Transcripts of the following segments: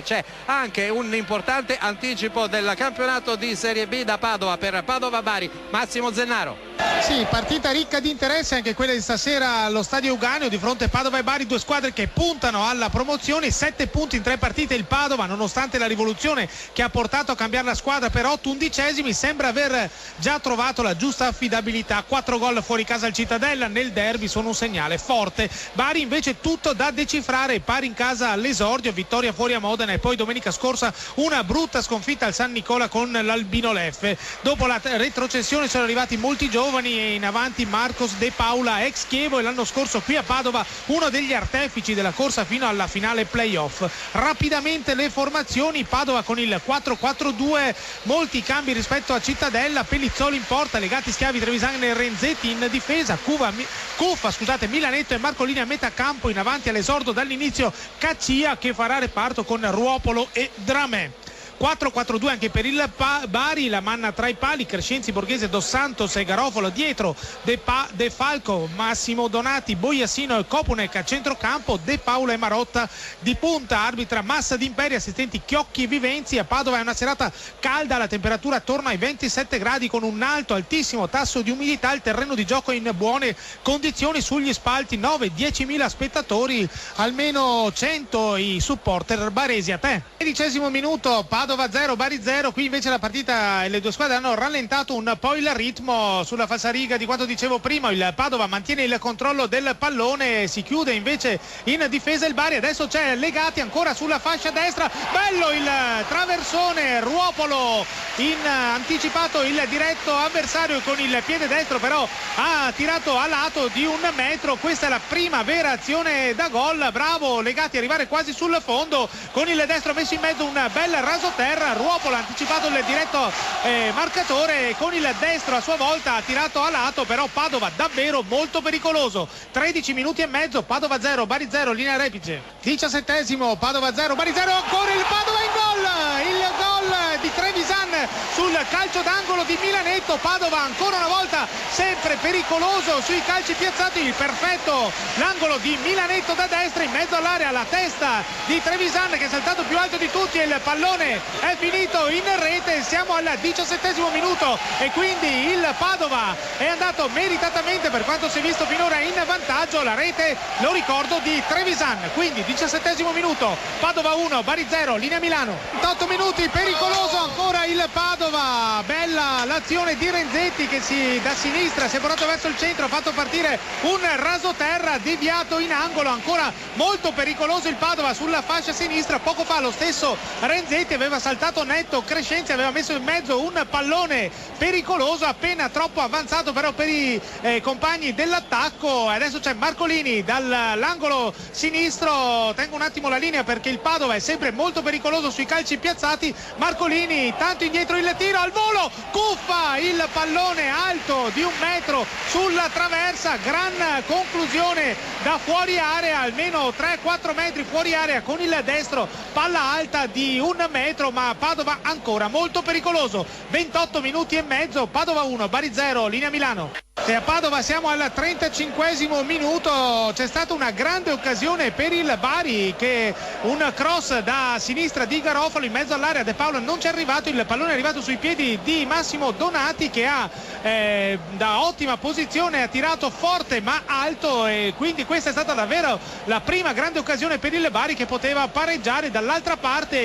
perché c'è anche un importante anticipo del campionato di Serie B da Padova per Padova-Bari. Massimo Zennaro. Sì, partita ricca di interesse anche quella di stasera allo Stadio Euganeo di fronte a Padova e Bari, due squadre che puntano alla promozione, 7 punti in 3 partite. Il Padova, nonostante la rivoluzione che ha portato a cambiare la squadra per 8 undicesimi, sembra aver già trovato la giusta affidabilità. 4 gol fuori casa al Cittadella nel derby sono un segnale forte. Bari invece tutto da decifrare, pari in casa all'esordio, vittoria fuori a Modena e poi domenica scorsa una brutta sconfitta al San Nicola con l'Albino Leffe. Dopo la retrocessione sono arrivati molti giovani e in avanti Marcos De Paula, ex Chievo, e l'anno scorso qui a Padova uno degli artefici della corsa fino alla finale playoff. Rapidamente le formazioni: Padova con il 4-4-2, molti cambi rispetto a Cittadella, Pellizzoli in porta, Legati, Schiavi, Trevisan e Renzetti in difesa, Cuffa, Milanetto e Marcolini a metà campo, in avanti all'esordio dall'inizio Caccia che farà reparto con Ruopolo e Dramè. 4-4-2 anche per il Bari, la manna tra i pali, Crescenzi, Borghese, Dos Santos e Garofalo dietro, De Falco, Massimo Donati, Boiasino e Kopunek a centrocampo, De Paula e Marotta di punta, arbitra Massa d'Imperia, assistenti Chiocchi e Vivenzi. A Padova è una serata calda, la temperatura attorno ai 27 gradi con un altissimo tasso di umidità, il terreno di gioco in buone condizioni, sugli spalti 9-10 mila spettatori, almeno 100 i supporter baresi. A te. 13° minuto, Padova 0, Bari 0. Qui invece la partita e le due squadre hanno rallentato un po' il ritmo sulla falsariga di quanto dicevo prima. Il Padova mantiene il controllo del pallone, si chiude invece in difesa il Bari. Adesso c'è Legati ancora sulla fascia destra, bello il traversone, Ruopolo in anticipato il diretto avversario e con il piede destro però ha tirato a lato di 1 metro. Questa è la prima vera azione da gol, bravo Legati, arrivare quasi sul fondo con il destro messo in mezzo, un bel raso terra. Ruopolo ha anticipato il diretto marcatore, con il destro a sua volta ha tirato a lato, però Padova davvero molto pericoloso. 13 minuti e mezzo, Padova 0, Bari 0, linea replice. 17°, Padova 0, Bari 0, ancora il Padova in gol, il gol di Trevisan sul calcio d'angolo di Milanetto. Padova ancora una volta sempre pericoloso sui calci piazzati, il perfetto, l'angolo di Milanetto da destra in mezzo all'area, la testa di Trevisan che è saltato più alto di tutti e il pallone è finito in rete. Siamo al 17° minuto e quindi il Padova è andato meritatamente, per quanto si è visto finora, in vantaggio. La rete, lo ricordo, di Trevisan. Quindi 17° minuto, Padova 1, Bari 0, linea Milano. 8 minuti, pericoloso ancora il Padova, bella l'azione di Renzetti che da sinistra si è portato verso il centro, ha fatto partire un rasoterra deviato in angolo. Ancora molto pericoloso il Padova sulla fascia sinistra. Poco fa lo stesso Renzetti aveva saltato netto Crescenzi, aveva messo in mezzo un pallone pericoloso appena troppo avanzato però per i compagni dell'attacco. Adesso c'è Marcolini dall'angolo sinistro, tengo un attimo la linea perché il Padova è sempre molto pericoloso sui calci piazzati. Marcolini, tanto indietro il tiro al volo, Cuffa, il pallone alto di 1 metro sulla traversa, gran conclusione da fuori area, almeno 3-4 metri fuori area con il destro, palla alta di 1 metro, ma Padova ancora molto pericoloso. 28 minuti e mezzo, Padova 1, Bari 0, linea Milano. E a Padova siamo al 35° minuto, c'è stata una grande occasione per il Bari, che un cross da sinistra di Garofalo in mezzo all'area, De Paolo non ci è arrivato, il pallone è arrivato sui piedi di Massimo Donati che ha da ottima posizione ha tirato forte ma alto, e quindi questa è stata davvero la prima grande occasione per il Bari che poteva pareggiare. Dall'altra parte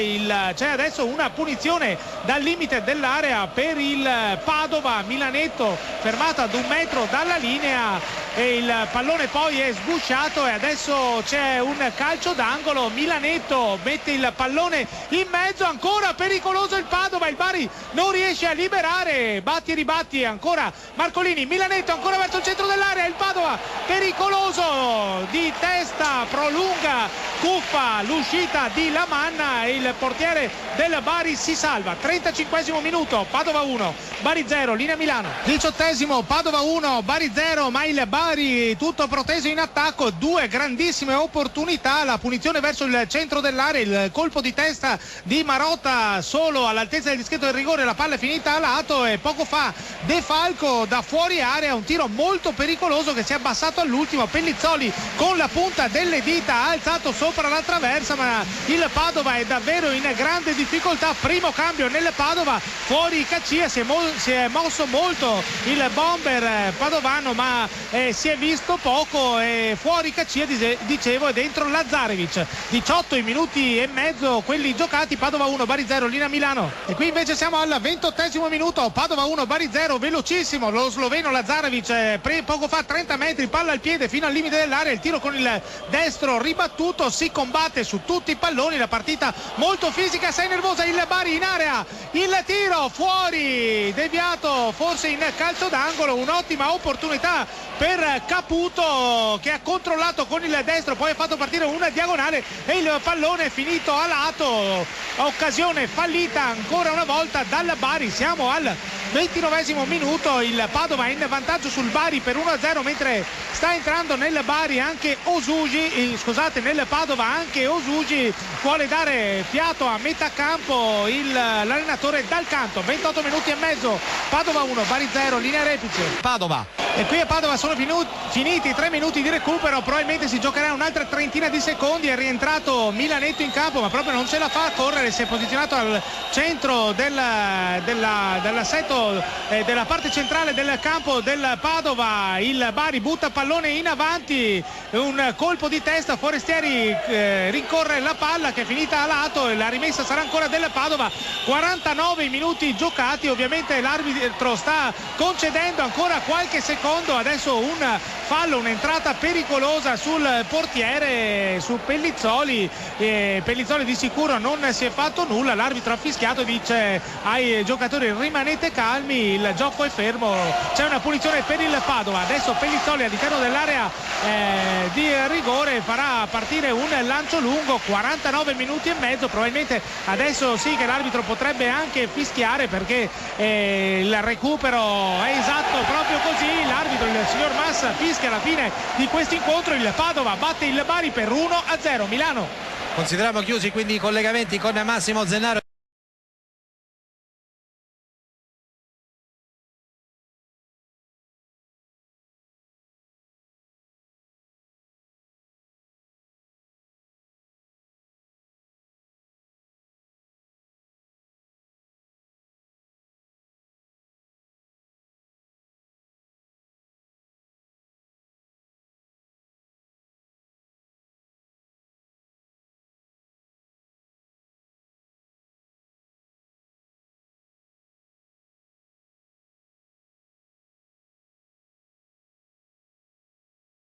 c'è adesso una punizione dal limite dell'area per il Padova, Milanetto fermato ad 1 metro dalla linea e il pallone poi è sgusciato e adesso c'è un calcio d'angolo. Milanetto mette il pallone in mezzo, ancora pericoloso il Padova, il Bari non riesce a liberare, batti e ribatti ancora Marcolini, Milanetto ancora verso il centro dell'area, il Padova pericoloso di testa, prolunga Cuffa l'uscita di Lamanna e il portiere del Bari si salva. 35° minuto, Padova 1, Bari 0, linea Milano. 18°, Padova 1, Bari 0, ma il Bari Bari tutto proteso in attacco, due grandissime opportunità, la punizione verso il centro dell'area, il colpo di testa di Marotta solo all'altezza del dischetto del rigore, la palla è finita a lato e poco fa De Falco da fuori area, un tiro molto pericoloso che si è abbassato all'ultimo, Pellizzoli con la punta delle dita ha alzato sopra la traversa, ma il Padova è davvero in grande difficoltà. Primo cambio nel Padova, fuori Caccia, si è mosso molto il bomber padovano, ma si è visto poco, fuori Caccia dicevo, e dentro Lazarevic. 18 minuti e mezzo quelli giocati, Padova 1 Bari 0, linea Milano. E qui invece siamo al 28° minuto, Padova 1 Bari 0, velocissimo lo sloveno Lazarevic, poco fa 30 metri, palla al piede fino al limite dell'area, il tiro con il destro ribattuto, si combatte su tutti i palloni, la partita molto fisica, sei nervosa, il Bari in area, il tiro fuori, deviato forse in calcio d'angolo, un'ottima opportunità per Caputo che ha controllato con il destro, poi ha fatto partire una diagonale e il pallone è finito a lato, occasione fallita ancora una volta dal Bari. Siamo al 29° minuto, il Padova è in vantaggio sul Bari per 1-0, mentre sta entrando nel Bari anche Osugi, nel Padova anche Osugi, vuole dare fiato a metà campo l'allenatore Dal Canto. 28 minuti e mezzo, Padova 1 Bari 0, linea Repice. Padova. E qui a Padova sono finiti 3 minuti di recupero, probabilmente si giocherà un'altra trentina di secondi, è rientrato Milanetto in campo ma proprio non ce la fa a correre, si è posizionato al centro dell'assetto della parte centrale del campo del Padova, il Bari butta pallone in avanti, un colpo di testa, Forestieri rincorre la palla che è finita a lato e la rimessa sarà ancora del Padova. 49 minuti giocati, ovviamente l'arbitro sta concedendo ancora qualche secondo, adesso un fallo, un'entrata pericolosa sul portiere, su Pellizzoli, Pellizzoli di sicuro non si è fatto nulla, l'arbitro ha fischiato, dice ai giocatori rimanete calmi, il gioco è fermo, c'è una punizione per il Padova. Adesso Pellizzoli all'interno dell'area di rigore farà partire un lancio lungo, 49 minuti e mezzo, probabilmente adesso sì che l'arbitro potrebbe anche fischiare perché il recupero è esatto proprio così, l'arbitro, il signor Massa, fischia alla fine di questo incontro, il Padova batte il Bari per 1-0. Milano. Consideriamo chiusi quindi i collegamenti con Massimo Zennaro.